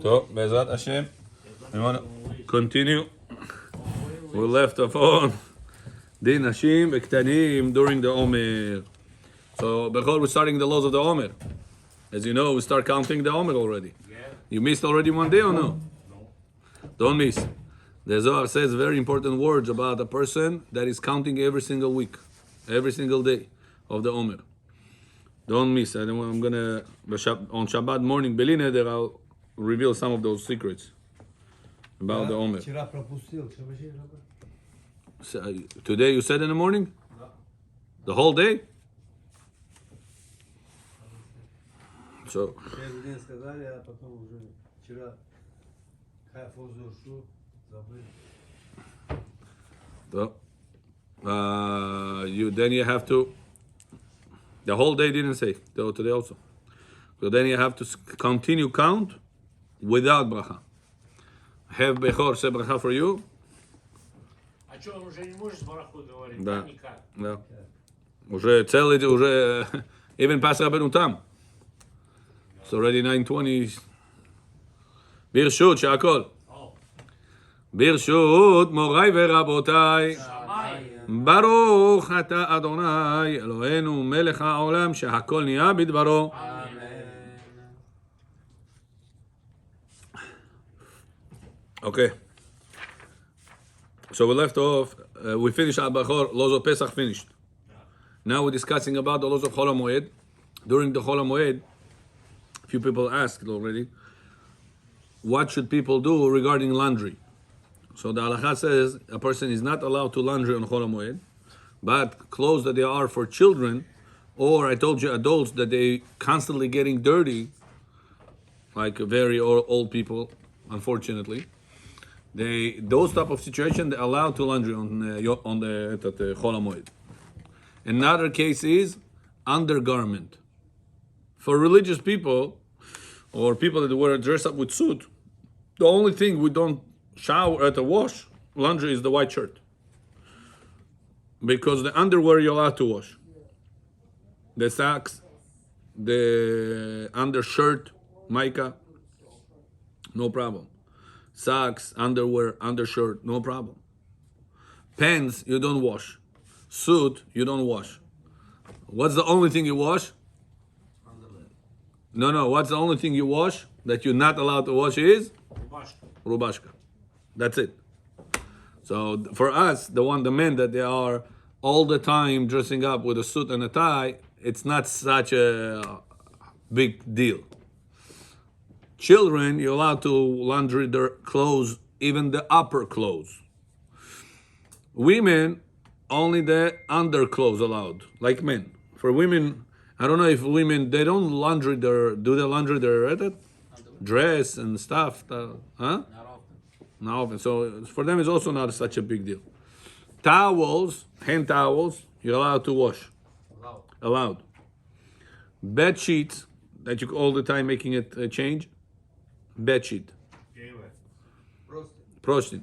טוב, בעזרת השם, I want to continue. We left off on דין נשים וקטנים during the Omer. So, before we're starting the laws of the Omer. As you know, we start counting the Omer already. You missed already one day or no? Don't miss. The Zohar says very important words about a person that is counting every single week, every single day of the Omer. Don't miss. I'm gonna on Shabbat morning, Belineder, I'll reveal some of those secrets about the Omer. So, today you said in the morning? The whole day? So. Then you have to. The whole day didn't say. Today also. So then you have to continue count without bracha. Have Bechor say bracha for you. А что, он уже не может с бараху говорить? Да. Никак. Да. Уже целый, уже even past Rabbeinu Tam. It's already 9:20. ברשות שהכל. ברשות מוריי ורבותיי. ברוך אתה אדוני אלוהינו מלך העולם שהכל נהיה בדברו. Okay. So we left off, we finished Al-Bachor, laws of Pesach finished. Now we're discussing about the laws of Chol HaMoed. During the Chol HaMoed, a few people asked already, what should people do regarding laundry? So the halakha says a person is not allowed to laundry on Chol HaMoed, but clothes that they are for children, or I told you adults that they constantly getting dirty, like very old people, unfortunately. Those type of situation they're allowed to laundry on the Chol HaMoed. Another case is undergarment. For religious people or people that wear dress up with suit, the only thing we don't shower at a wash laundry is the white shirt, because the underwear you're allowed to wash, the socks, the undershirt, mica, no problem. Socks, underwear, undershirt, no problem. Pants, you don't wash. Suit, you don't wash. What's the only thing you wash? No. What's the only thing you wash that you're not allowed to wash is? Rubashka. That's it. So for us, the men that they are all the time dressing up with a suit and a tie, it's not such a big deal. Children, you're allowed to laundry their clothes, even the upper clothes. Women, only the underclothes allowed, like men. For women, I don't know if women, they don't laundry do they laundry their dress and stuff? Huh? Not often. So for them, it's also not such a big deal. Towels, hand towels, you're allowed to wash. Allowed. Bed sheets that you all the time making it change. Bed sheet. Prostin.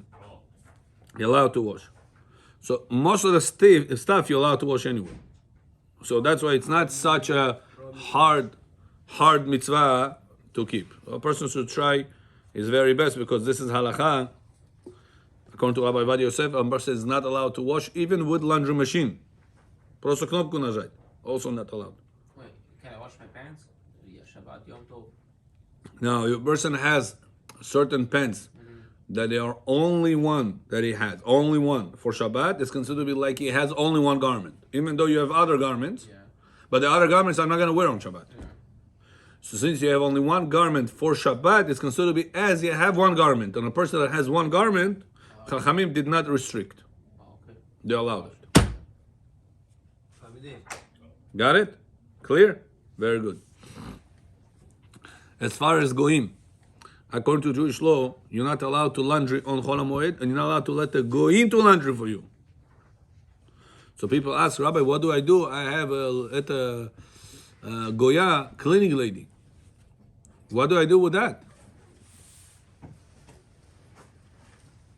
You're allowed to wash. So most of the stuff you're allowed to wash anyway. So that's why it's not such a hard mitzvah to keep. A person should try his very best, because this is halakha. According to Rabbi Ovadia Yosef, a person is not allowed to wash even with laundry machine. Просто кнопку нажать. Also not allowed. Wait, can I wash my pants? Shabbat, Yom Tov. Now, a person has certain pants that they are only one that he has, only one. For Shabbat, it's considered to be like he has only one garment. Even though you have other garments, but the other garments I'm not going to wear on Shabbat. Yeah. So since you have only one garment for Shabbat, it's considered to be as you have one garment. And a person that has one garment, Chachamim did not restrict. They allowed it. Got it? Clear? Very good. As far as goyim, according to Jewish law, you're not allowed to laundry on Chol HaMoed, and you're not allowed to let the goyim to laundry for you. So people ask, Rabbi, what do? I have a Goya cleaning lady. What do I do with that?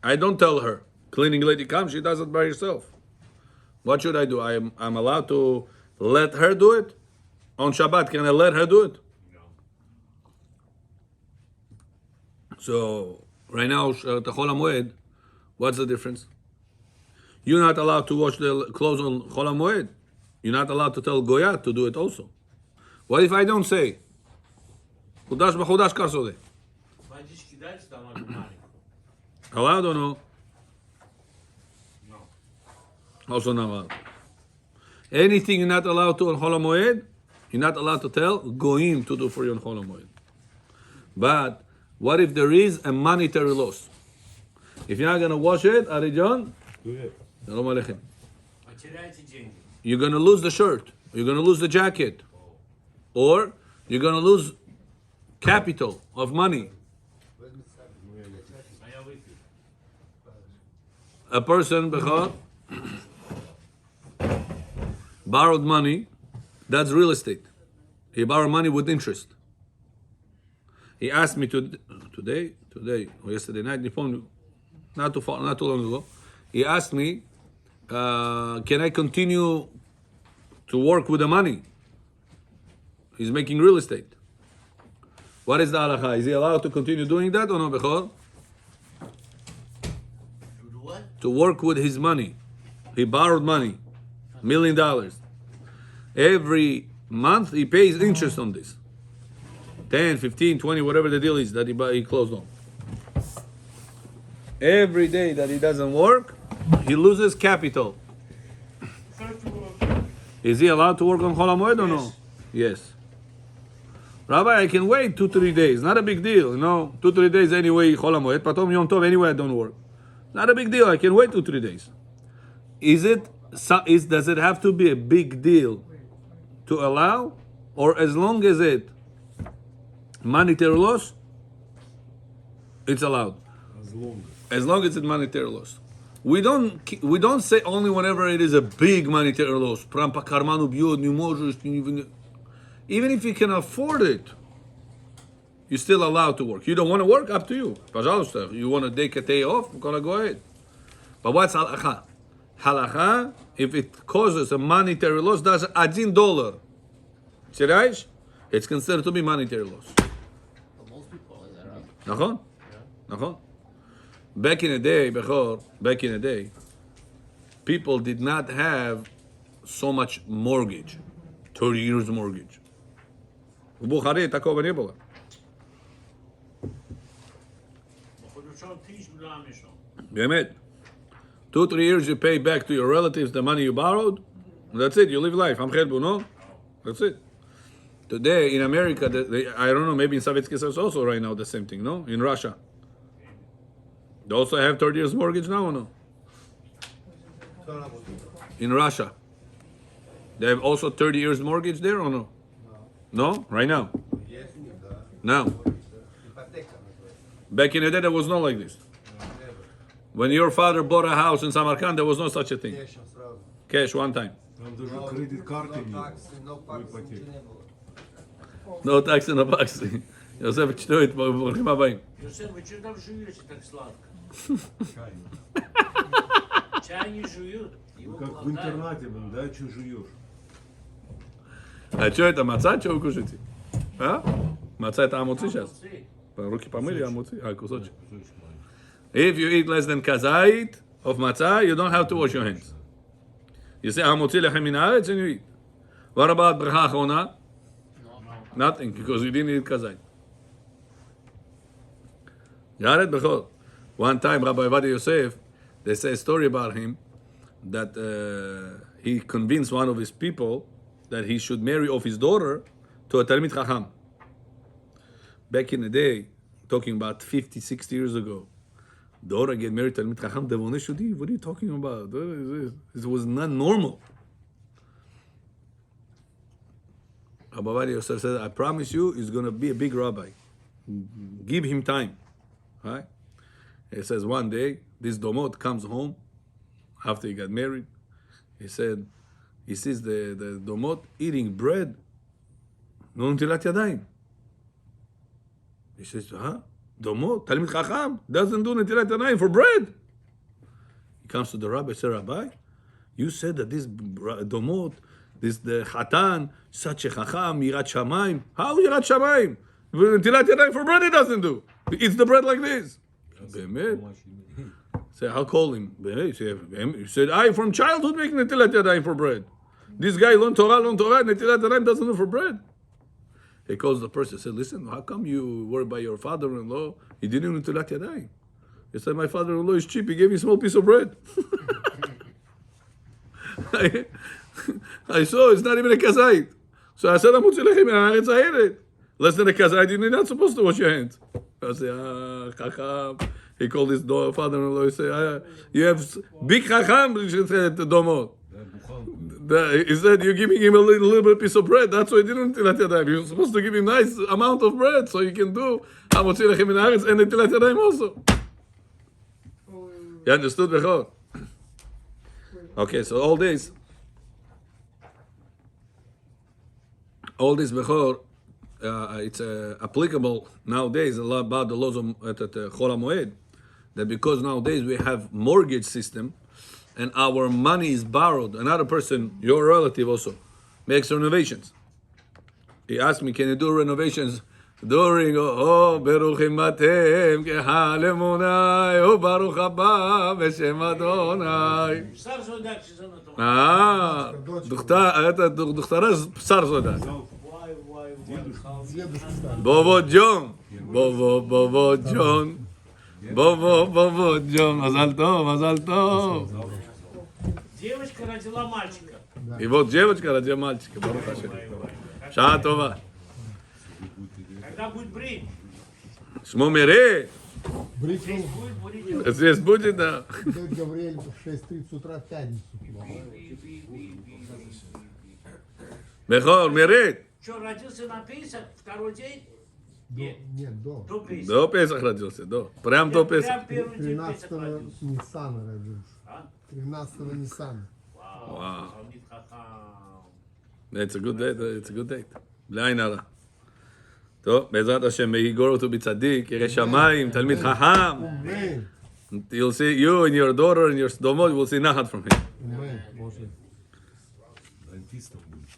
I don't tell her. Cleaning lady comes, she does it by herself. What should I do? I'm allowed to let her do it? On Shabbat, can I let her do it? So right now, the Chol HaMoed, what's the difference? You're not allowed to wash the clothes on Chol HaMoed. You're not allowed to tell Goya to do it also. What if I don't say? Chudash b'chudash karsode. Водички дайте там одну маленькую. Allowed or no? No. Also not allowed. Anything you're not allowed to on Chol HaMoed, you're not allowed to tell Goyim to do for you on Chol HaMoed. But what if there is a monetary loss? If you're not going to wash it, Arijon, Shalom Aleichem. Потеряйте деньги. You're going to lose the shirt. You're going to lose the jacket. Or you're going to lose capital of money. А я выпью. A person borrowed money, that's real estate. He borrowed money with interest. He asked me today or yesterday night, not too long ago. He asked me, can I continue to work with the money? He's making real estate. What is the halakha? Is he allowed to continue doing that or no, Bechor? To do what? To work with his money. He borrowed money, $1 million. Every month he pays interest on this. 10, 15, 20, whatever the deal is that he closed on. Every day that he doesn't work, he loses capital. Is he allowed to work on Chol HaMoed or no? Yes. Rabbi, I can wait 2-3 days. Not a big deal, 2-3 days anyway, Chol HaMoed. Patom Yom Tov anyway, I don't work. Not a big deal. I can wait 2-3 days. Does it have to be a big deal to allow, or as long as it monetary loss, it's allowed? As long as it's monetary loss. We don't say only whenever it is a big monetary loss. Even if you can afford it, you're still allowed to work. You don't want to work, up to you. Пожалуйста. You want to take a day off, go ahead. But what's halakha? Halakha, if it causes a monetary loss, that's $1. Shiraish, it's considered to be monetary loss. For most people, is that right? Nachon? Nachon? Back in the day, people did not have so much mortgage, 30 years mortgage. В Бухаре такого не было. Походу, тысяч грамм еще. באמת. 2-3 years you pay back to your relatives the money you borrowed. That's it. You live life. No? That's it. Today in America, I don't know, maybe in Soviet Union also right now the same thing, no? In Russia. They also have 30 years mortgage now or no? In Russia. They have also 30 years mortgage there or no? No? Right now? Now. Back in the day, there was not like this. When your father bought a house in Samarkand, there was no such a thing. Cash one time. No tax in the box. Yosef, чтоет, бруכים הבאים. Йосеф, вы что там жуете так сладко? Чай не жуют? Его Как в глотают. интернате, да, что жуешь? А что это, маца? Что вы кушаете? А? Маца это амуци сейчас? Руки помыли, амуци? А, кусочек. If you eat less than kazait of matzah, you don't have to wash your hands. You say amutzi lechem min haaretz and you eat. What about bracha achona? Nothing, because you didn't eat kazait. Got it, Bechol? One time, Rabbi Ovadia Yosef, they say a story about him that he convinced one of his people that he should marry off his daughter to a Talmid Chacham. Back in the day, talking about 50, 60 years ago, daughter get married to Talmid Chacham, Devoneh Shudi, what are you talking about? It was not normal. Rabbi Ovadia Yosef said, I promise you, he's going to be a big rabbi. Give him time. Right? He says one day, this Domot comes home after he got married. He said, he sees the Domot eating bread. No netilat yadayim. He says, Domot, Talmid Chacham, doesn't do netilat yadayim for bread. He comes to the rabbi, says, Rabbi, you said that this Domot, the Chatan, such a Chacham, Yirat Shamayim. How Yirat Shamayim? Netilat yadayim for bread he doesn't do. He eats the bread like this. באמת? Say, I'll call him. He said, I from childhood make netilat yadayim for bread. This guy learned Torah, netilat yadayim doesn't do for bread. He calls the person, said, listen, how come you were by your father-in-law? He didn't netilat yadayim. He said, my father-in-law is cheap. He gave me a small piece of bread. I saw it's not even a kazait. So I said, less than a kazait, you're not supposed to wash your hands. I said, chacham. He called his father-in-law. He said, you have big chacham, domot. He said, you're giving him a little bit piece of bread. That's why he didn't netilat yadayim. You're supposed to give him nice amount of bread so you can do hamotzi lechem min haaretz and netilat yadayim also. You understood, Bechor? Okay, so all this Bechor, it's applicable nowadays a lot about the laws of Chol HaMoed, that because nowadays we have mortgage system and our money is borrowed, another person, your relative also, makes renovations. He asked me, can you do renovations during, Beruchim Atem, Kehal Emunai, Baruch Haba, Beshem Adonai. שר זודק שזה נותן. דוכתרה בשר זודה. וואי, וואי, וואי. בובו ג'ון. בובו ג'ון. בובו ג'ון. מזל טוב, מזל טוב. Девочка родила мальчика. И вот девочка родила мальчика. Барух Ашем. Шаа това. Когда будет брить? Шмо Мире. Брить Здесь будет брить. Здесь будет, да. дядь Гавриэль в 6:30 утра в пятницу. Бехор, Мирит. Что, родился на Песах, второй день? Нет, Нет, до. до Песах. До Песах родился, до. Прям до Песах. Прям первый день Песах 13-го родился. Ниссана родился. А? 13-го Ниссана. וואו, תלמיד חכם. It's a good date, it's a good date. בלי עין הרע. טוב, בעזרת השם, יגור אותו בצדיק, ירא שמיים, תלמיד חכם. Amen. You'll see, you and your daughter and your sdomot will see nahat from him. Amen. Боже. Дантистом будешь.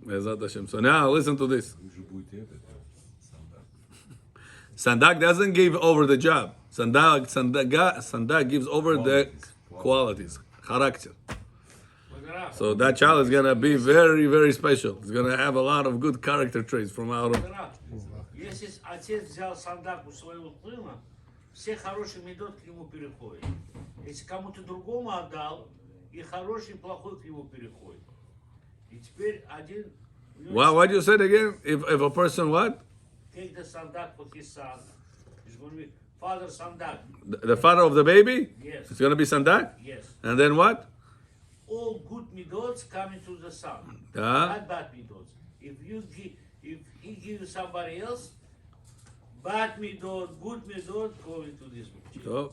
בעזרת השם. So now, listen to this. Вы же будете это, стандарт. Sandak doesn't give over the job. Sandak gives over the qualities, character. Выбирай. So that child is going to be very, very special. He's going to have a lot of good character traits from out of... Брат, если отец взял сандак у своего сына, все хорошие медот к нему переходят. Если кому-то другому отдал, и хороший, и плохой к нему переходит. И теперь один... What you said again? If a person what? Take the sandak for his son. It's going to be father sandak. The father of the baby? Yes. It's going to be Sandak? Yes. And then what? All good midots coming to the son. Ah. Not bad midots. If he gives somebody else, bad midot, good midot, going to this book. So,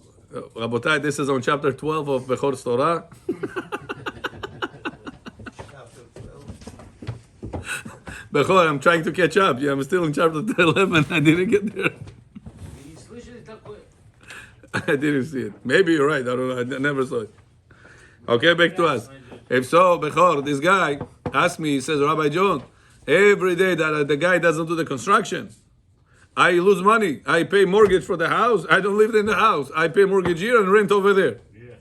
Rabotai, this is on chapter 12 of Bechor's Torah. Bechor, I'm trying to catch up. Yeah, I'm still in chapter 11. I didn't get there. И не слышали такое? I didn't see it. Maybe you're right. I don't know. I never saw it. Okay, back to us. If so, Bechor, this guy asked me, he says, Rabbi John, every day that the guy doesn't do the construction, I lose money. I pay mortgage for the house. I don't live in the house. I pay mortgage here and rent over there. Yeah.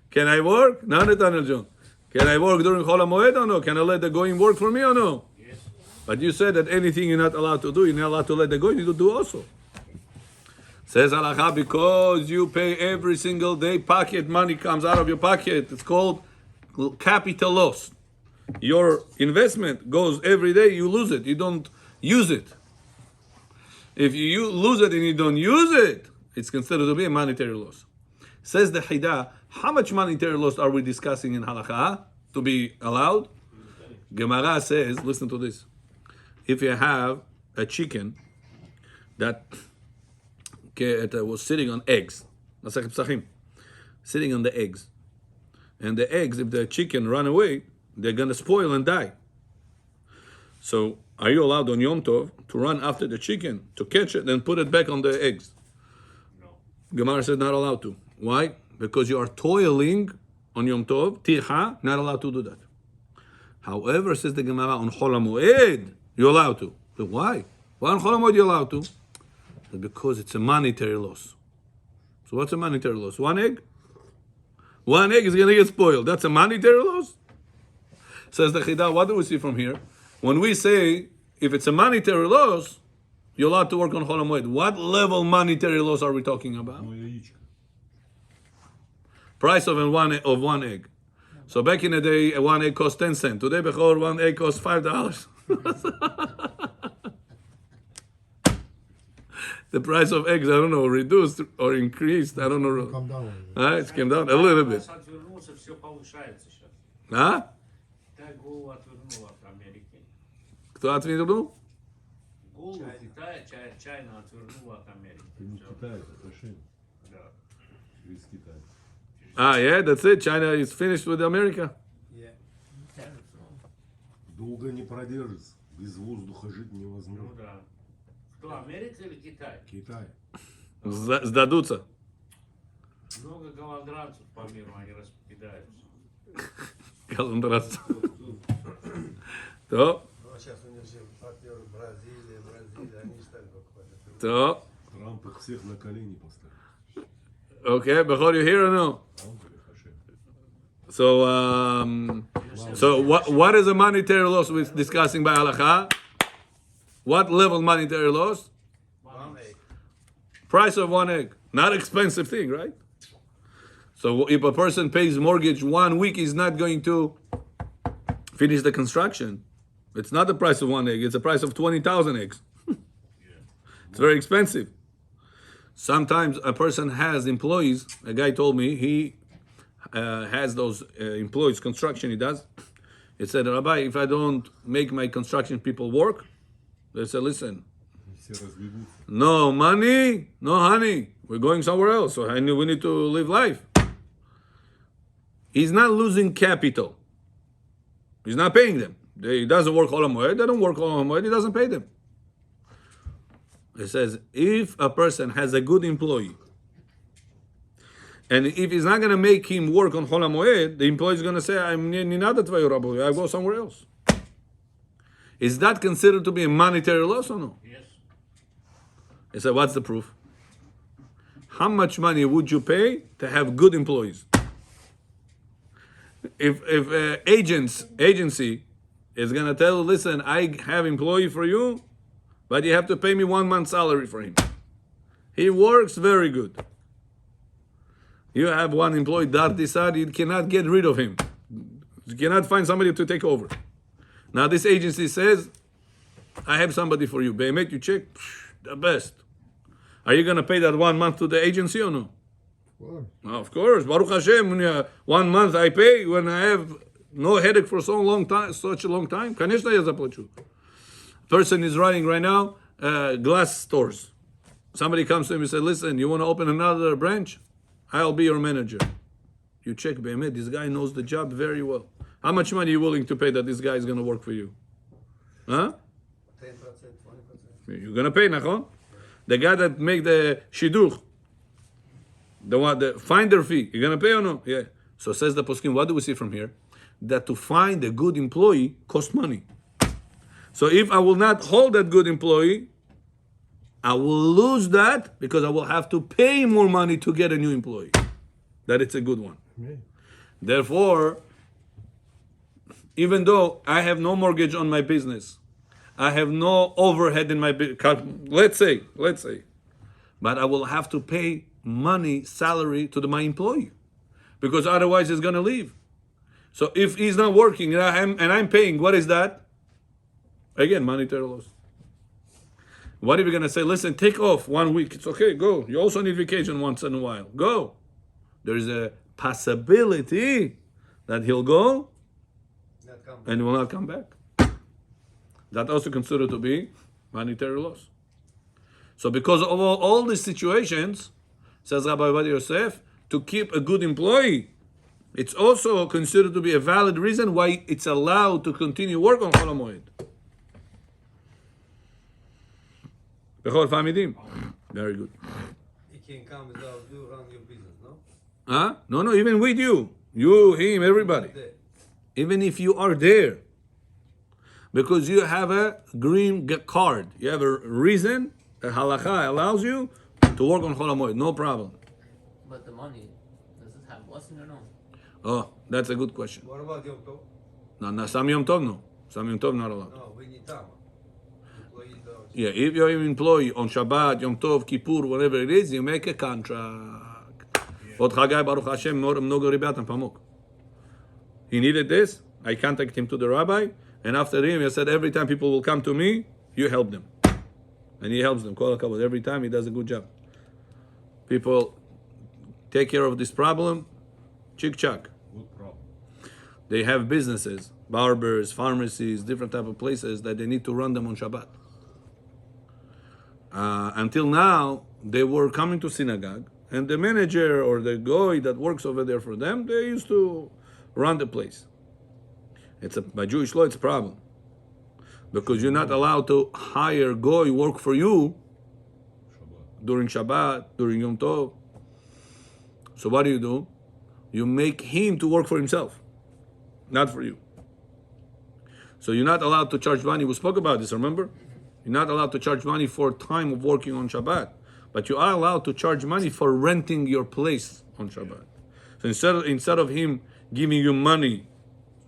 Can I work? No, Nathaniel John. Can I work during Chol HaMoed or no? Can I let the goyim work for me or no? Yes. But you said that anything you're not allowed to do, you're not allowed to let the goyim do also. Says Halacha, because you pay every single day, pocket money comes out of your pocket. It's called capital loss. Your investment goes every day, you lose it. You don't use it. If you lose it and you don't use it, it's considered to be a monetary loss. Says the Hida, how much monetary loss are we discussing in Halakha to be allowed? Gemara says, listen to this. If you have a chicken that was sitting on eggs, sitting on the eggs, and the eggs, if the chicken run away, they're going to spoil and die. So, are you allowed on Yom Tov to run after the chicken, to catch it, and put it back on the eggs? No. Gemara said not allowed to. Why? Because you are toiling on Yom Tov, Ticha, not allowed to do that. However, says the Gemara, on Chol HaMoed, you're allowed to. So why? Why on Chol HaMoed you're allowed to? Because it's a monetary loss. So what's a monetary loss? One egg? One egg is going to get spoiled. That's a monetary loss? Says the Chidah, what do we see from here? When we say, if it's a monetary loss, you're allowed to work on Chol HaMoed. What level monetary loss are we talking about? Ну, яичко. Price of one egg. So back in the day, one egg cost 10 cents. Today, before one egg costs $5. The price of eggs, I don't know, reduced or increased. I don't know. Come down. It came down a little bit. Отвернулся, все повышается сейчас. А? Китай голову отвернул от Америки. Кто ответил? Голову Китая, Чайна отвернула от Америки. Это не Китай, это Россия. Да. Через Китай. Yeah, that's it. China is finished with America. Долго не продержится. Без воздуха жить Ну невозможно. да. Кто, Америка или Китай? Китай. Сдадутся. Много голодранцев по миру, они раскидаются. Календарь. То, Ну, сейчас у них же партнеры Бразилия, они стали покупать. то. Трамп их всех на колени поставил. Okay, Bechor, you here or no? Трамп или Хашем? So what is a monetary loss we're discussing by halacha? What level monetary loss? One egg. Price of one egg. Not expensive thing, right? So if a person pays mortgage 1 week, he's not going to finish the construction. It's not the price of one egg. It's the price of 20,000 eggs. It's very expensive. Sometimes a person has employees. A guy told me he has those employees, construction he does. He said, Rabbi, if I don't make my construction people work, they said, listen, Все разбегутся. no money, no honey. We're going somewhere else. So we need to live life. He's not losing capital. He's not paying them. He doesn't work Chol HaMoed. They don't work Chol HaMoed. He doesn't pay them. It says, if a person has a good employee, and if he's not going to make him work on Chol HaMoed, the employee is going to say, I'm ninada tvayu rabu. I go somewhere else. Is that considered to be a monetary loss or no? Yes. He said, what's the proof? How much money would you pay to have good employees? If agency is going to tell, listen, I have employee for you, but you have to pay me 1 month's salary for him. He works very good. You have one employee, Darty Sad, you cannot get rid of him. You cannot find somebody to take over. Now this agency says, I have somebody for you. Behemet, you check, the best. Are you going to pay that 1 month to the agency or no? Well, Of course. Baruch Hashem, when 1 month I pay when I have no headache for so long time, such a long time. Конечно, я заплачу. Person is running right now glass stores. Somebody comes to him and says, listen, you want to open another branch? I'll be your manager. You check, Behemet, this guy knows the job very well. How much money are you willing to pay that this guy is going to work for you? Huh? 10%, 20%. You're going to pay, nachon? The guy that make the shidduch, the one, the finder fee, you're going to pay or no? Yeah. So says the poskim, what do we see from here? That to find a good employee costs money. So if I will not hold that good employee, I will lose that because I will have to pay more money to get a new employee. That it's a good one. Yeah. Therefore, even though I have no mortgage on my business, I have no overhead in my business, let's say, but I will have to pay money, salary to my employee because otherwise he's going to leave. So if he's not working and I'm paying, what is that? Again, monetary loss. What are we going to say? Listen, take off 1 week. It's okay, go. You also need vacation once in a while. Go. There's a possibility that he'll go Not come. and will not come back. That also considered to be monetary loss. So because of all these situations, says Rabbi Ovadia Yosef, to keep a good employee, it's also considered to be a valid reason why it's allowed to continue work on Chol HaMoed. Bechor Famidim. Very good. He can come without you run your business, no? Huh? No, even with you. You, him, everybody. There. Even if you are there. Because you have a green card. You have a reason halacha allows you to work on Chol HaMoed, no problem. But the money, does it have blessing or no? Oh, that's a good question. What about Yom Tov? No, Sam Yom Tov, no. Sam Yom Tov, not allowed. No, we need time. Employees don't. Yeah, if you're an employee on Shabbat, Yom Tov, Kippur, whatever it is, you make a contract. Od Chagai, Baruch Hashem, mnogo ribatan pamuk. He needed this. I contacted him to the rabbi, and after him, he said, every time people will come to me, you help them. And he helps them. Kol hakavod. Every time he does a good job. People take care of this problem, chick-chack. Вот правда. They have businesses, barbers, pharmacies, different type of places that they need to run them on Shabbat. Until now, they were coming to synagogue, and the manager or the guy that works over there for them, they used to run the place. By Jewish law, it's a problem. Because you're not allowed to hire goy work for you Шаббат. during Shabbat, during Yom Tov. So what do? You make him to work for himself, not for you. So you're not allowed to charge money. We spoke about this, remember? You're not allowed to charge money for time of working on Shabbat. But you are allowed to charge money for renting your place on Shabbat. So instead of him giving you money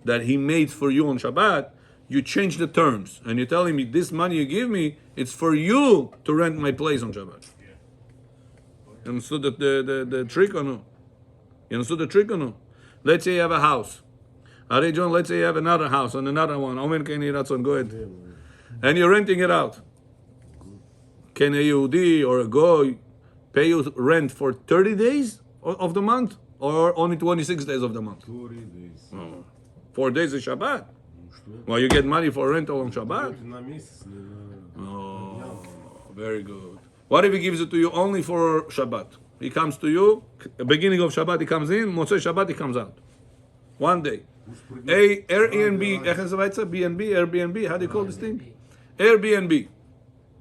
that he made for you on Shabbat, you change the terms. And you're telling me, this money you give me, it's for you to rent my place on Shabbat. You understood the trick or no? You understood the trick or no? Let's say you have a house. Ari John, let's say you have another house and another one. Omer, go ahead. And you're renting it out. Can a Yehudi or a Goy pay you rent for 30 days of the month or only 26 days of the month? 40 days. 4 days is Shabbat. Ну что? Well, you get money for rental on Shabbat? Это на месяц, не на... Oh, very good. What if he gives it to you only for Shabbat? He comes to you, beginning of Shabbat he comes in, Moshe Shabbat he comes out. 1 day. Airbnb, B&B, Airbnb, how do you call this thing? Airbnb.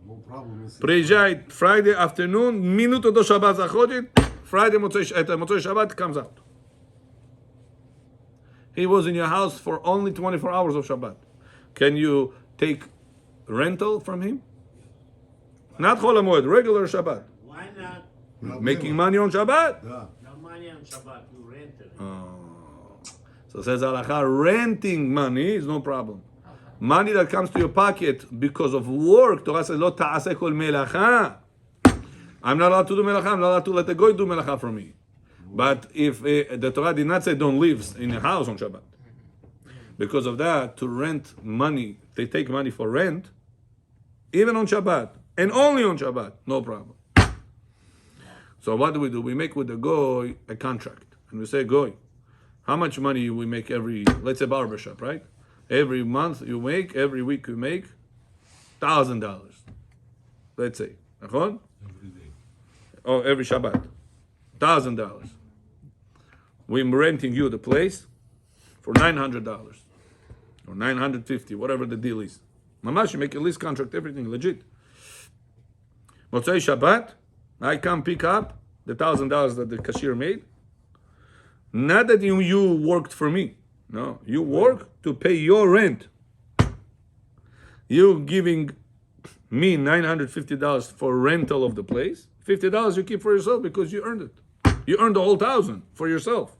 No problem. Если... Приезжает Friday afternoon, минуту до Шаббат заходит, Friday, Моцей Shabbat comes out. He was in your house for only 24 hours of Shabbat. Can you take rental from him? Not Chol HaMoed, regular Shabbat. Why not? Making money on Shabbat? Да. No money on Shabbat, you rent it. So says Halacha, renting money is no problem. Money that comes to your pocket because of work, Torah says, Lo ta'aseh kol melacha. I'm not allowed to do melacha, I'm not allowed to let the goy do melacha for me. But if the Torah did not say don't live in a house on Shabbat. Because of that, to rent money, they take money for rent, even on Shabbat, and only on Shabbat, no problem. So what do? We make with the goy a contract. And we say, goy, how much money we make every, let's say barbershop, right? Every month you make, every week you make $1,000. Let's say. Every day. Oh, every Shabbat. $1,000. We're renting you the place for $900 or $950, whatever the deal is. Mamash, you make a lease contract, everything legit. Motzei Shabbat, I come pick up the $1,000 that the cashier made. Not that you worked for me. No, you work to pay your rent. You giving me $950 for rental of the place. $50 you keep for yourself because you earned it. You earned the whole 1,000 for yourself.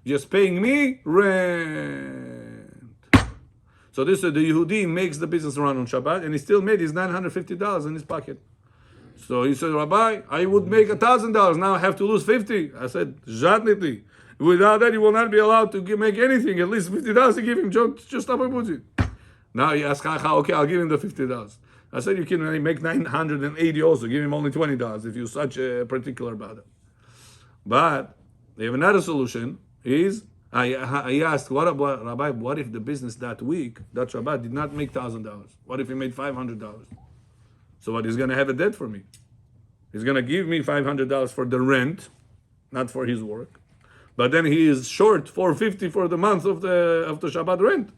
Just paying me rent. So this is the Yehudi makes the business run on Shabbat, and he still made his $950 in his pocket. So he said, Rabbi, I would make $1,000. Now I have to lose 50. I said, Zhatniti. Without that, you will not be allowed to make anything. At least $50 you give him. Just stop and put it. Now he asked, okay, I'll give him the $50. I said, you can only make $980 also. Give him only $20 if you're such particular about it. But they have another solution. Is I asked, what about Rabbi? What if the business that week, that Shabbat, did not make $1,000? What if he made $500? So what? He's going to have a debt for me. He's going to give me $500 for the rent, not for his work. But then he is short $450 for the month of the Shabbat rent.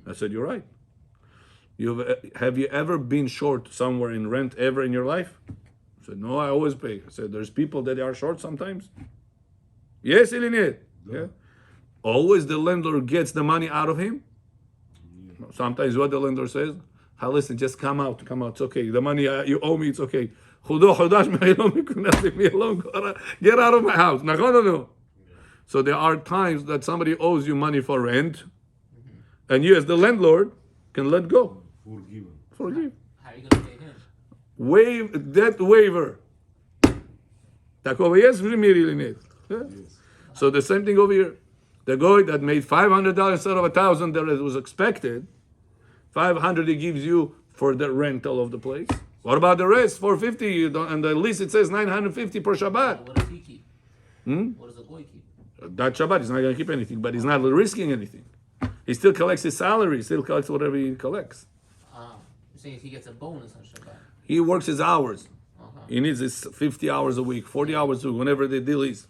I said, you're right. Have you ever been short somewhere in rent ever in your life? I said, no, I always pay. I said, there's people that are short sometimes. Yes, Ilinet. Yeah. Always the landlord gets the money out of him. Sometimes what the landlord says, listen, just come out. It's okay. The money you owe me, it's okay. Leave me alone. Get out of my house. No. So there are times that somebody owes you money for rent, and you as the landlord can let go. Forgiven. Forgive. How are you gonna pay him? Waive debt waiver. Такого есть в мире или нет? Yeah. Yes. So the same thing over here. The guy that made $500 instead of $1,000 that was expected, $500 he gives you for the rental of the place. What about the rest? $450, you don't, and the lease it says $950 per Shabbat. What does he keep? What does the boy keep? That Shabbat he's not going to keep anything, but he's not risking anything. He still collects his salary. He still collects whatever he collects. You're saying he gets a bonus on Shabbat. He works his hours. Okay. He needs his 50 hours a week, 40 hours a week, whenever the deal is.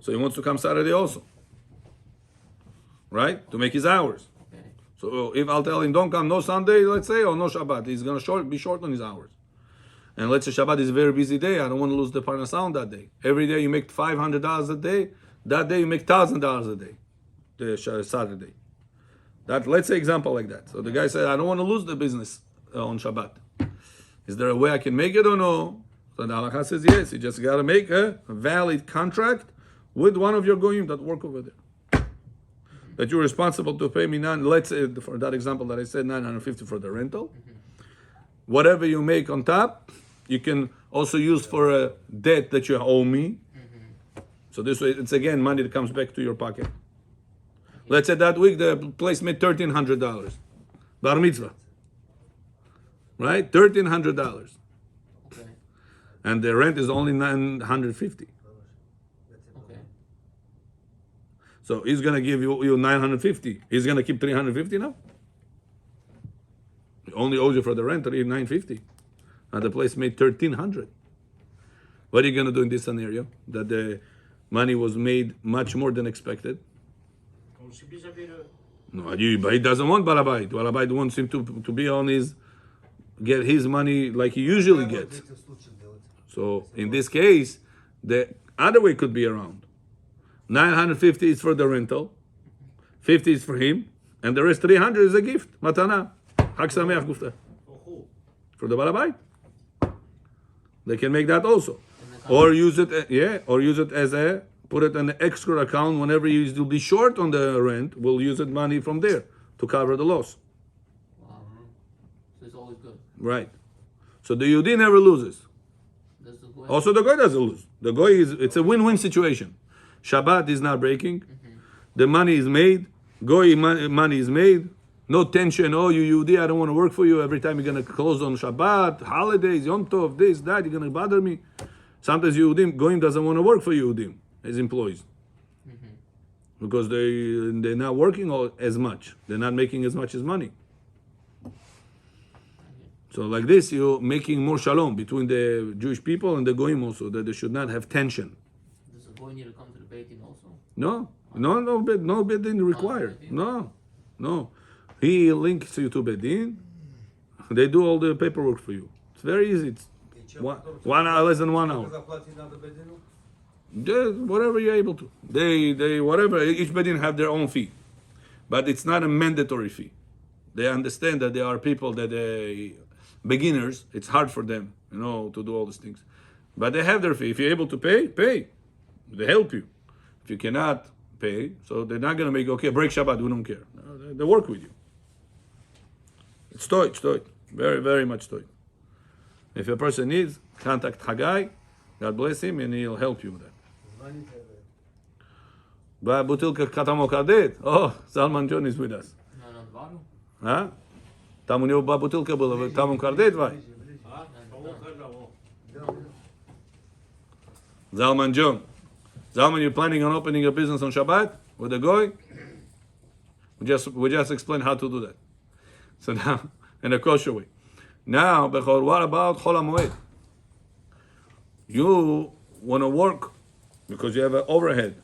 So he wants to come Saturday also. Right? To make his hours. Okay. So if I'll tell him, don't come no Sunday, let's say, or no Shabbat, he's going to be short on his hours. And let's say Shabbat is a very busy day. I don't want to lose the parnasah on that day. Every day you make $500 a day. That day you make $1,000 a day. The Saturday. That, let's say example like that. So the guy said, I don't want to lose the business on Shabbat. Is there a way I can make it or no? So the halakha says yes. You just got to make a valid contract with one of your goyim that work over there. That you're responsible to pay me let's say for that example that I said, $950 for the rental. Whatever you make on top, you can also use for a debt that you owe me. So this way, it's again money that comes back to your pocket. Let's say that week the place made $1,300. Bar mitzvah. Right? $1,300. Okay. And the rent is only $950. Okay. So he's gonna give you $950. He's gonna keep $350 now? He only owes you for the rent $950. And the place made $1,300. What are you gonna do in this scenario? That the money was made much more than expected? Он себе заберет. No, but he doesn't want Balabait. Balabait wants him to be on get his money like he usually gets. В этих случаях делать. So in this case, the other way could be around. 950 is for the rental, 50 is for him, and the rest 300 is a gift. Matana. Hag Sameach Gufta. Оху. For the Balabait. They can make that also. Or use it, as put it in an extra account whenever you will be short on the rent, we'll use it money from there to cover the loss. Wow. So it's always good. Right. So the Yehudi never loses. Does the boy Also the Goy doesn't lose. The Goy it's a win-win situation. Shabbat is not breaking. The money is made. Goy money is made. No tension. Oh, you Yehudi, I don't want to work for you. Every time you're going to close on Shabbat, holidays, Yom Tov, this, that, you're going to bother me. Sometimes Yehudim, Goyim doesn't want to work for Yehudim as employees. Because they're not working as much. They're not making as much as money. So like this, you're making more shalom between the Jewish people and the Goyim also, that they should not have tension. does the boy need to come to the Beit Din also? No bedin required. No. He links you to bedin. They do all the paperwork for you. It's very easy. It's И чем потом- one hour, less than 1 hour. Заплатить надо бедину? Whatever you're able to. They whatever. Each bedin have their own fee, but it's not a mandatory fee. They understand that there are people that beginners. It's hard for them, to do all these things, but they have their fee. If you're able to pay. They help you. If you cannot pay, so they're not gonna make break Shabbat. We don't care. No, they work with you. It's toit. Very, very much toit. If a person needs, contact Hagai. God bless him, and he'll help you with that. Звоните. Бутылка Катамо Кадет. О, Salman John is with us. На двару? А? Там у него бутылка была, там он Кардет, вай. А? Кого кого? Zalman John. Zalman, you're planning on opening a business on Shabbat with a goy? We just explained how to do that. So now, in a kosher way. Now, Bechor, what about Chol HaMoed? You want to work because you have an overhead.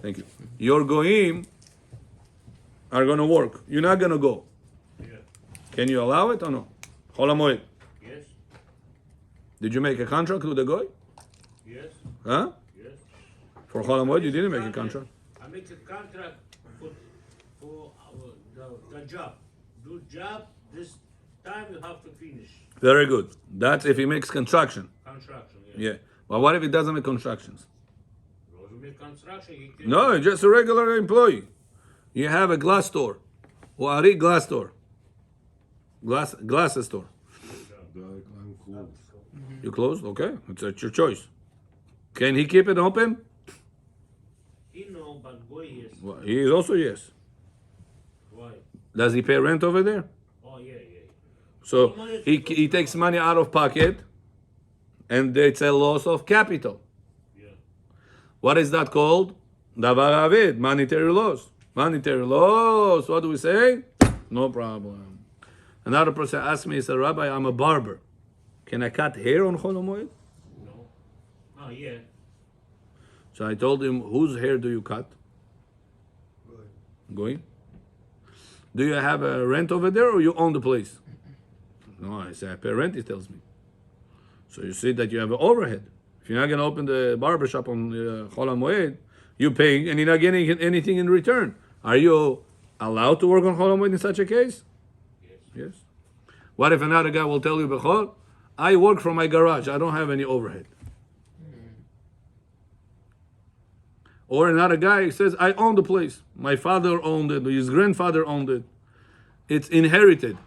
Thank you. Your goyim are going to work. You're not going to go. Yeah. Can you allow it or no? Chol HaMoed. Yes. Did you make a contract with the goy? Yes. Huh? Yes. For Chol HaMoed, you didn't make a contract. I make a contract for the job. Do job this time you have to finish Very good. That's if he makes construction. construction. Yeah. But what if he doesn't make constructions? Those who make construction, you can No, just a regular employee. You have a glass store. Wari glass store. Glasses store. I'm close. You closed? Okay. It's at your choice. Can he keep it open? He know, but boy, yes. Well, he is also yes. Why? Does he pay rent over there? Oh yeah, yeah. So he takes money out of pocket and it's a loss of capital. Yeah. What is that called? Davar avid, monetary loss. Monetary loss. What do we say? No problem. Another person asked me, he said, Rabbi, I'm a barber. Can I cut hair on Chol HaMoed? No. Oh yeah. So I told him, whose hair do you cut? Good. Going? Do you have a rent over there or you own the place? No, I say I pay rent, he tells me. So you see that you have an overhead. If you're not going to open the barber shop on Chol HaMoed, you're paying and you're not getting anything in return. Are you allowed to work on Chol HaMoed in such a case? Yes. Yes. What if another guy will tell you, Bechor, I work from my garage, I don't have any overhead. Or another guy says, I own the place. My father owned it, his grandfather owned it. It's inherited.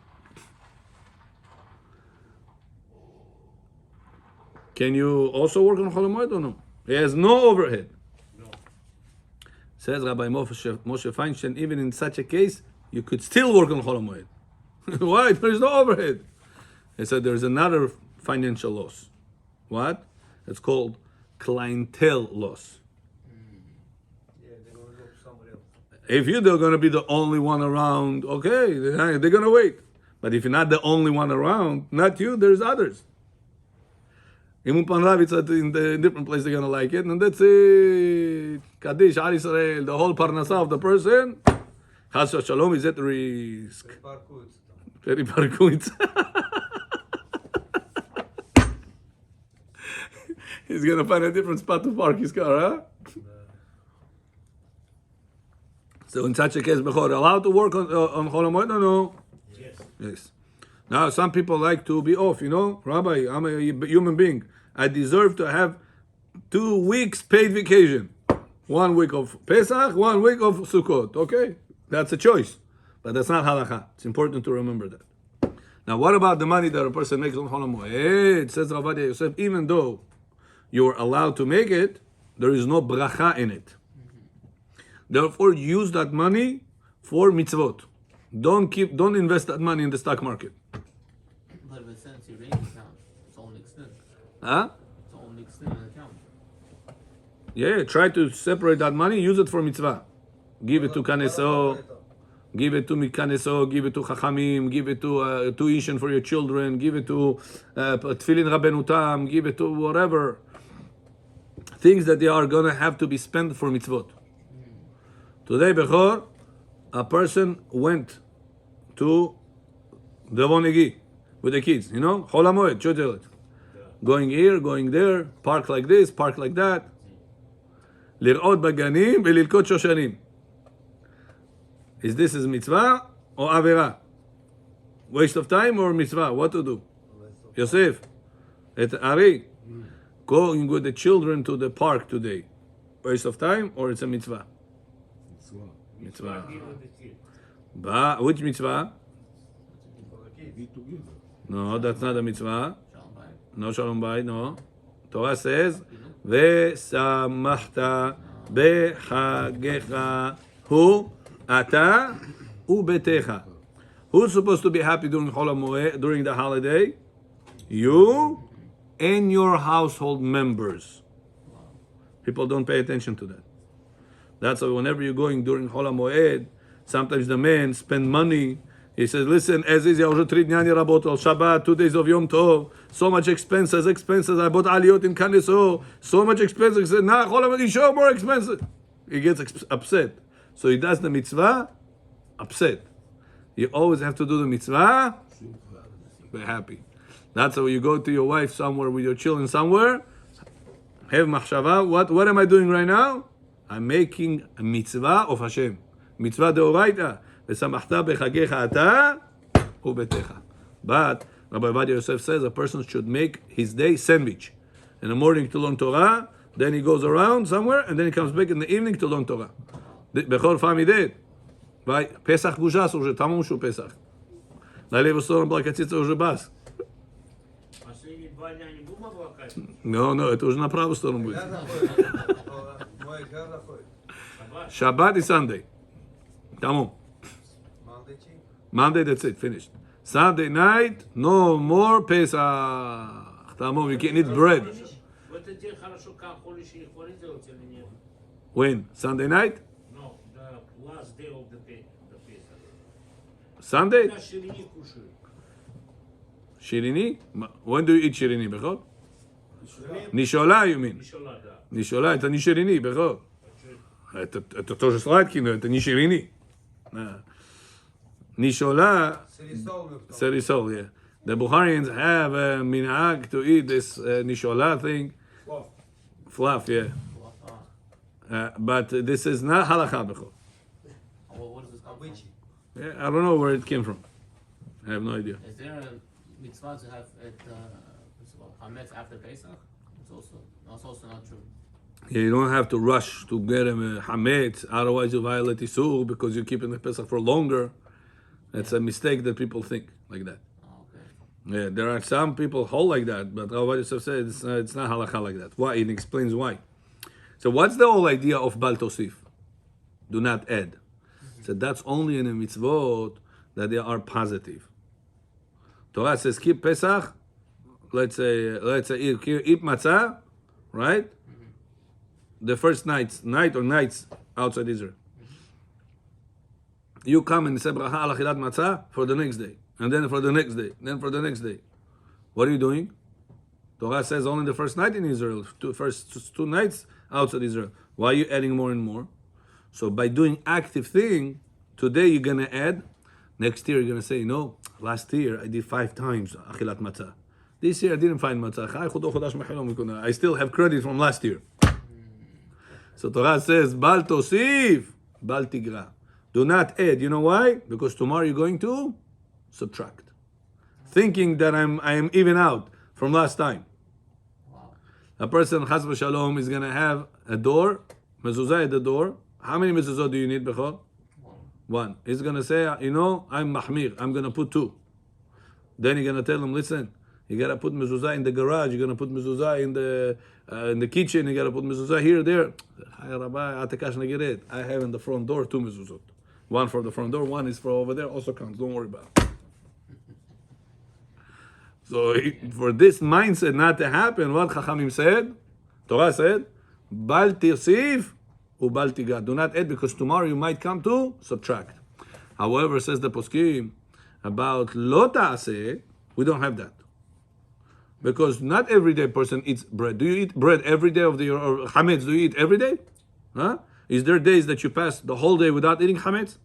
Can you also work on Chol HaMoed or no? He has no overhead. No. Says Rabbi Moshe Feinstein, even in such a case, you could still work on Chol HaMoed. Why? There's no overhead. He said there's another financial loss. What? It's called clientele loss. Yeah, they're gonna look somewhere else. If you're going to be the only one around, okay, they're going to wait. But if you're not the only one around, not you, there's others. In the different place, they're going to like it, and that's it. Kaddish, Al Yisrael, the whole parnasa of the person, Chas Shalom is at risk. Very parkuitz. He's going to find a different spot to park his car, huh? So in such a case, Bechor, allowed to work on Chol HaMoed or no? Yes. Yes. Now, some people like to be off, you know? Rabbi, I'm a human being. I deserve to have 2 weeks paid vacation. 1 week of Pesach, 1 week of Sukkot. Okay? That's a choice. But that's not halakha. It's important to remember that. Now, what about the money that a person makes on Chol HaMoed? It says Rav Ovadia Yosef, even though you're allowed to make it, there is no bracha in it. Therefore, use that money for mitzvot. Don't invest that money in the stock market. But if it's sent to your bank account, it's all mixed in. Huh? It's all mixed in an account. Yeah, try to separate that money, use it for mitzvah. Give it to Kaneso, give it to Mikaneso, give it to Chachamim, give it to tuition for your children, give it to Tfilin Rabbenutam, give it to whatever. Things that they are going to have to be spent for mitzvot. Today, Bechor, a person went to the Vonegi with the kids, you know, Chol HaMoed, Chodelet. Going here, going there, park like this, park like that. Lir'ot baganim ve'lilkot shoshanim. Is this a mitzvah or avera? Waste of time or mitzvah? What to do? Yosef, et Ari, going with the children to the park today. Waste of time or it's a mitzvah? Mitzvah. Give it the kid. Which mitzvah? Be together. No, that's not a mitzvah. Shalom bayit. No shalom bayit, no. Torah says, "Ve'samachta bechagecha hu ata ubetecha." Who's supposed to be happy during Chol HaMoed, during the holiday? You and your household members. People don't pay attention to that. That's why whenever you're going during Chol HaMoed, sometimes the man spend money. He says, listen, as is, Shabbat, 2 days of Yom Tov, so much expenses, I bought aliyot in Kaneso, so much expenses. He said, nah, Chol HaMoed, show more expensive. He gets upset. So he does the mitzvah, upset. You always have to do the mitzvah, be happy. That's why you go to your wife somewhere with your children somewhere, have machshava, what am I doing right now? I'm making a mitzvah of Hashem. Mitzvah deoraita. V'samachta bechagecha ata ubetecha. But Rabbi Ovadia Yosef says a person should make his day sandwich. In the morning to learn Torah, then he goes around somewhere, and then he comes back in the evening to learn Torah. בכל פעם ידעת. פסח גוז'ס, уже там שהוא פסח. На левую сторону была катиться уже бас. Последние 2 дня не будем облакать? No, это уже на правую сторону будет. Я заходит. Мой я заходит. Shabbat is Sunday. Tamam. Мандычи. Monday, that's it, finished. Sunday night, no more Pesach. Tamam, you can't eat bread. В этот день хорошо, как ходишь и хвалить делать или нет? When? Sunday night? No, the last day of the Pesach. Sunday? Я шиrini кушаю. Shirini? When do you eat shirini, Bechor? Nishola, you mean? Мишола, да. Nishola, это не shirini, Bechor. Это тоже сладкий, но это не shirini. Nishola, Сырисол мы serisol, yeah. The Bukharians have a minhag to eat this nishola thing. Fluff, yeah. But this is not halakha, Bechor. What does this come from? обычай. Yeah, I don't know where it came from. I have no idea. Is there a mitzvah to have it, what's it called, hametz after Pesach? That's also not true. Yeah, you don't have to rush to get him a hametz, otherwise you violate Isur because you're keeping the Pesach for longer. It's a mistake that people think like that. Oh, okay. Yeah, there are some people hold like that, but Rabbi Yosef said it's not halakha like that. Why? It explains why. So what's the whole idea of Bal Tosif? Do not add. So that's only in a mitzvot that they are positive. Torah says keep Pesach. Let's say eat matzah, right? The first night or nights outside Israel. You come and say bracha al achilat matzah for the next day, and then for the next day, then for the next day. What are you doing? Torah says only the first night in Israel, first two nights outside Israel. Why are you adding more and more? So by doing active thing, today you're gonna add. Next year you're gonna say, last year I did 5 times achilat matzah. This year I didn't find matzah. I still have credit from last year. So Torah says, Bal tosif, Bal tigra. Do not add. You know why? Because tomorrow you're going to subtract. Thinking that I am even out from last time. Wow. A person, chas v'shalom, is going to have a door, mezuzah at the door. How many mezuzot do you need, Bechor? One. He's going to say, I'm mahmir. I'm going to put 2. Then you're going to tell him, listen, you got to put mezuzah in the garage. You're going to put mezuzah in the kitchen. You got to put mezuzah here, there. Hi, Rabbi, I have in the front door 2 mezuzot. One for the front door, one is for over there. Also counts. Don't worry about it. So for this mindset not to happen, what Chachamim said? Torah said, Bal tirsif u bal tiga. Do not add because tomorrow you might come to subtract. However, says the poskim about lo ta'aseh, we don't have that. Because not everyday person eats bread. Do you eat bread every day of the year? Or chametz, do you eat every day? Huh? Is there days that you pass the whole day without eating chametz?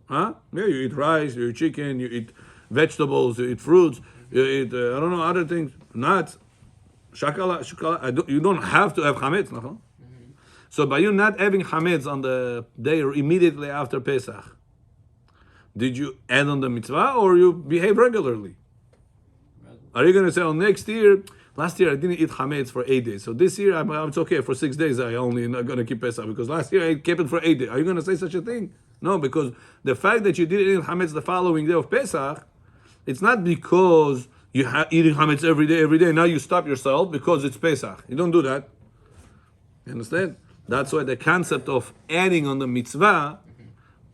Huh? Yeah, you eat rice, you eat chicken, you eat vegetables, you eat fruits, you eat, other things, nuts, shakala. You don't have to have chametz, no? So by you not having chametz on the day or immediately after Pesach, did you add on the mitzvah or you behave regularly? Are you going to say, next year, last year I didn't eat chametz for 8 days, so this year it's okay, for 6 days I only not going to keep Pesach, because last year I kept it for 8 days. Are you going to say such a thing? No, because the fact that you didn't eat chametz the following day of Pesach, it's not because you eating chametz every day, now you stop yourself because it's Pesach. You don't do that. You understand? That's why the concept of adding on the mitzvah,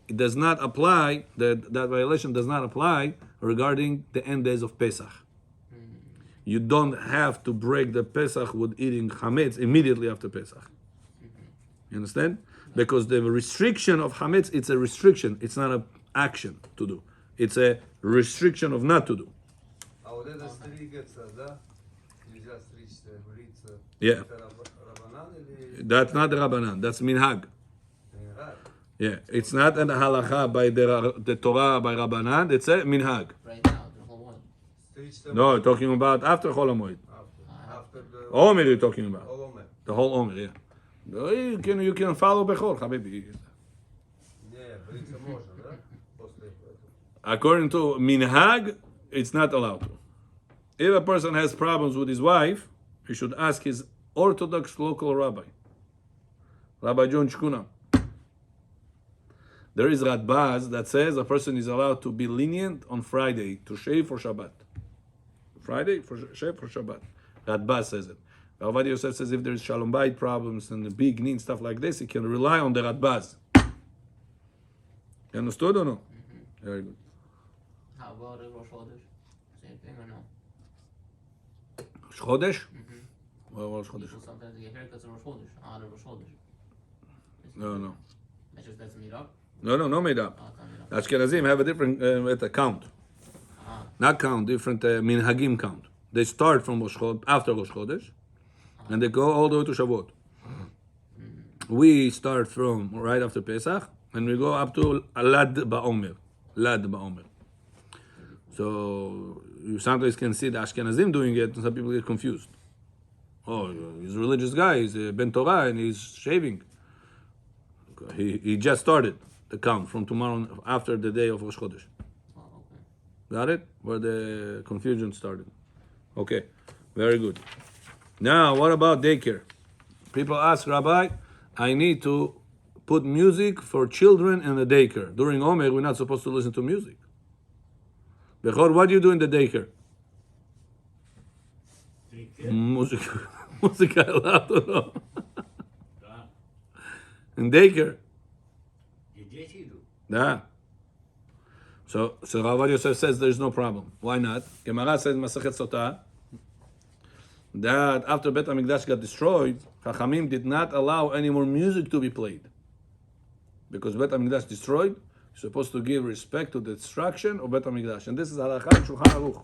it does not apply, that violation does not apply regarding the end days of Pesach. You don't have to break the Pesach with eating chametz immediately after Pesach. You understand? Because the restriction of chametz, it's a restriction. It's not an action to do. It's a restriction of not to do. А вот это стригаться, да? Нельзя стричься, бриться. Yeah. Это рабанан или That's not the Rabbanan. That's minhag. минераль? Yeah. It's not an halacha by the Torah by Rabbanan. It's a minhag. Right now, the whole one. Стричься No, talking about after Chol HaMoed. after the Omer you're talking about. Omer. The whole Omer, yeah. You can follow Bechor, Habibi. Не, бриться можно, да? После этого. According to minhag, it's not allowed to. If a person has problems with his wife, he should ask his Orthodox local rabbi, Rabbi John Shkuna. There is Radbaz that says a person is allowed to be lenient on Friday to shave for Shabbat. Friday for shave for Shabbat. Radbaz says it. Ravadi Yosef says if there is Shalom Bayit problems and the big need stuff like this, he can rely on the Radbaz. You understood or no? Mm-hmm. Very good. How about Rosh Chodesh? Same thing or no? Rosh Chodesh? Well, Rosh Chodesh. People sometimes get haircuts on Rosh Chodesh, on Rosh Chodesh. No. That's made up? No made up. Ashkenazim have a different count. Not count, different minhagim count. They start from Rosh Chodesh, after Rosh Chodesh, and they go all the way to Shavuot. We start from right after Pesach, and we go up to Lad Ba'omer. So you sometimes can see the Ashkenazim doing it, and some people get confused. Oh, he's a religious guy, he's a Ben Torah, and he's shaving. He just started the count from tomorrow after the day of Rosh Chodesh. Oh, okay. Got it? Where the confusion started. Okay, very good. Now, what about daycare? People ask, Rabbi, I need to put music for children in the daycare. During Omer, we're not supposed to listen to music. Bechor, what do you do in the daycare? Music. Music, I allowed to know. In daycare. Yeah. So Rabbi Yosef says there's no problem. Why not? Gemara says Masachet Sotah that after Bet HaMikdash got destroyed, Chachamim did not allow any more music to be played. Because Bet HaMikdash destroyed, you're supposed to give respect to the destruction of Bet HaMikdash. And this is Halakha Shulchan Aruch.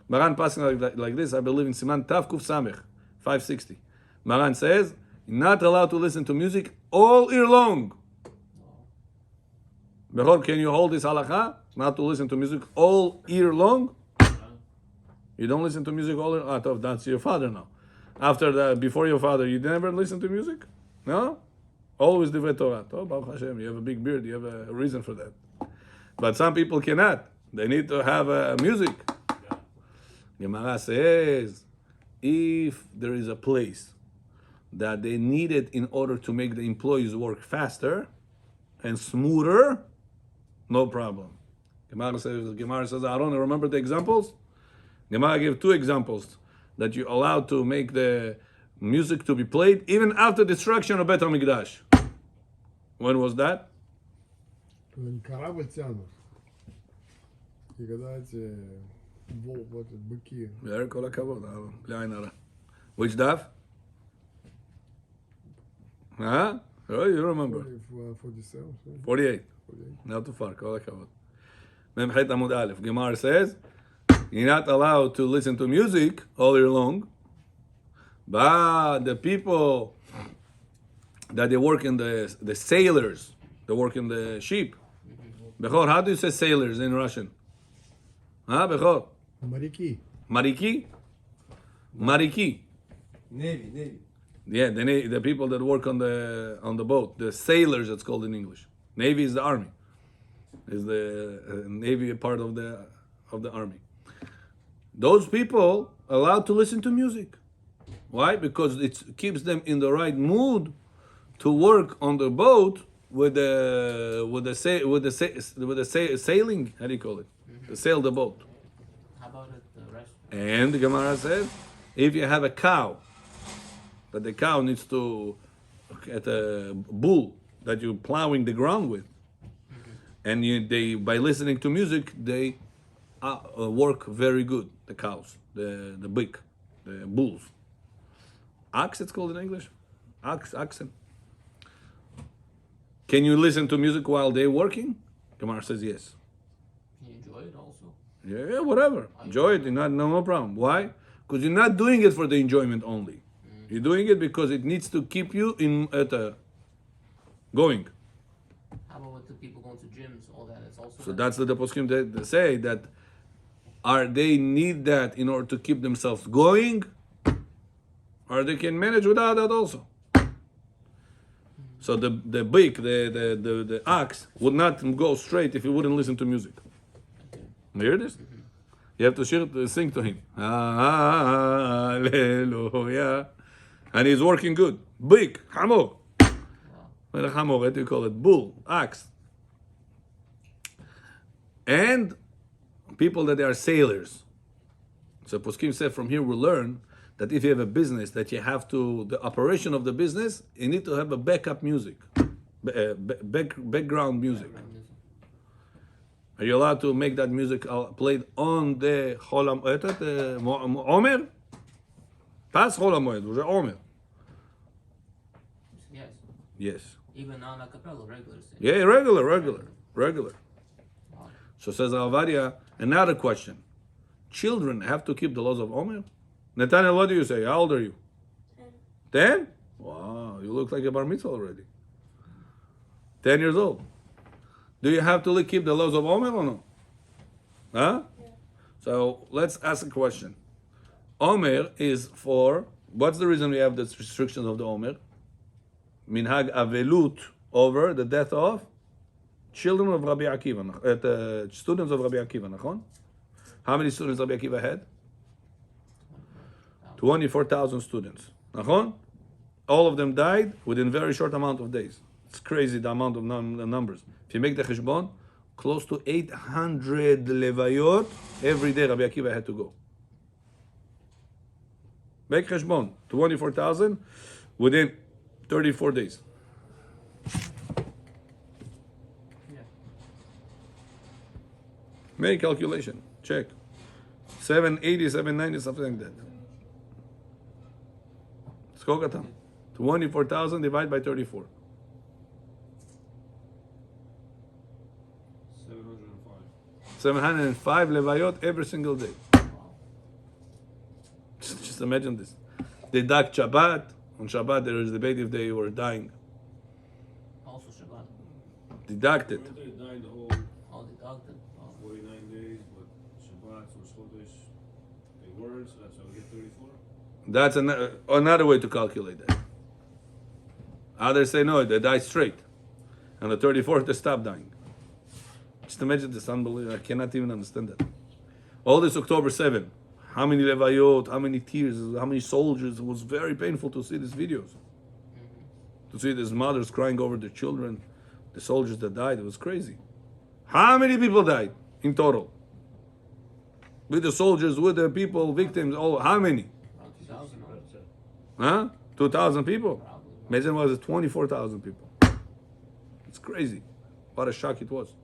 Maran passing like this, I believe in Siman Tav Kuf Samech, 560. Maran says, you're not allowed to listen to music all year long. Behor, can you hold this halakha? Not to listen to music all year long? You don't listen to music all year? That's your father now. After that, before your father, you never listen to music? No? Always divrei Torah. Oh, Baruch Hashem, you have a big beard, you have a reason for that. But some people cannot. They need to have music. Gemara says, if there is a place that they need it in order to make the employees work faster and smoother, no problem. Gemara says, I don't remember the examples. Gemara gave two examples that you're allowed to make the music to be played even after destruction of Bet HaMikdash. When was that? Корабль тянут. И когда эти быки. Very kol hakavod, b'ayin hara. Which daf? Huh? Oh, you remember. 47. 48. Not too far. Kol hakavod. Memchet Amud Aleph. Gemara says, you're not allowed to listen to music all year long, but the people that they work in the sailors, they work in the ship. Bechor, how do you say sailors in Russian? Huh, Bechor? Моряки. Mariki? Mariki. Navy. Yeah, the people that work on the boat, the sailors, it's called in English. Navy is the army. Is the Navy a part of the army? Those people are allowed to listen to music. Why? Because it keeps them in the right mood to work on the boat with the sailing. How do you call it? To sail the boat. How about it, the rest? And the Gemara says, if you have a cow, that the cow needs to get a bull that you're plowing the ground with, and they by listening to music they work very good. The cows, the bulls, ox. It's called in English, oxen. Can you listen to music while they're working? Gemara says yes. Can you enjoy it also? Yeah, whatever. Enjoy it. No problem. Why? Because you're not doing it for the enjoyment only. You're doing it because it needs to keep you going. How about with the people going to gyms, all that? It's also. So that's the poskim they say that they need that in order to keep themselves going, or they can manage without that also. So the ox would not go straight if he wouldn't listen to music. You hear this? You have to sing to him. Hallelujah. And he's working good. Big. Hamor. What do you call it? Bull. Ox. And people that are sailors. So Poskim said from here we learn that if you have a business, that you have to, the operation of the business, you need to have a backup music. Background music. Are you allowed to make that music played on the Omer? Pas Chol HaMoed, Omer. Yes. Yes. Even on a cappella, regular sing. Yeah, regular. So says Avadia, another question. Children have to keep the laws of Omer? Nathaniel, what do you say? How old are you? 10? Wow, you look like a bar mitzvah already. 10 years old. Do you have to keep the laws of Omer or no? Huh? Yeah. So let's ask a question. Omer is for, what's the reason we have the restrictions of the Omer? Minhag Avelut, over the death of children of Rabbi Akiva, students of Rabbi Akiva, nachon? How many students Rabbi Akiva had? 24,000 students, nachon? All of them died within a very short amount of days. It's crazy the amount of numbers. If you make the cheshbon, close to 800 levayot every day Rabbi Akiva had to go. Make cheshbon, 24,000 within 34 days. Make calculation. Check. 780, 790, something like that. Skogatam. 24,000 divided by 34. 705 levayot every single day. Just imagine this. Deduct Shabbat. On Shabbat there is a debate if they were dying. Also Shabbat. Deduct it. They died the whole All deducted. 49 days, but Shabbat or Chodesh, they weren't, so that's how we get 34. That's another way to calculate that. Others say no, they die straight. And the 34th they stop dying. Just imagine this, unbelievable. I cannot even understand that. All this October 7, how many levayot, how many tears, how many soldiers. It was very painful to see these videos. To see these mothers crying over their children, the soldiers that died. It was crazy. How many people died in total? With the soldiers, with the people, victims, all, how many? Around 2,000. Huh? 2,000 people? Imagine it was 24,000 people. It's crazy. What a shock it was.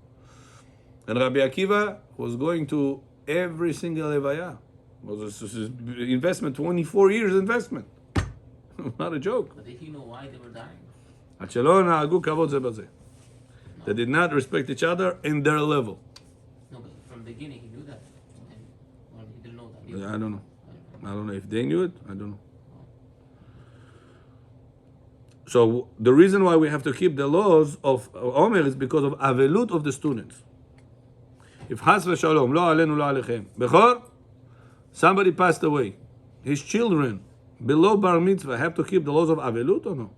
And Rabbi Akiva was going to every single levaya. It was an investment, 24 years investment. Not a joke. But did he know why they were dying? They did not respect each other in their level. No, but from the beginning he knew that. Or he didn't know that. I don't know. I don't know if they knew it. I don't know. So the reason why we have to keep the laws of Omer is because of avelut of the students. If Has v'Shalom, lo alenu lo alechem, Bechor, somebody passed away, his children below bar mitzvah have to keep the laws of avelut or no?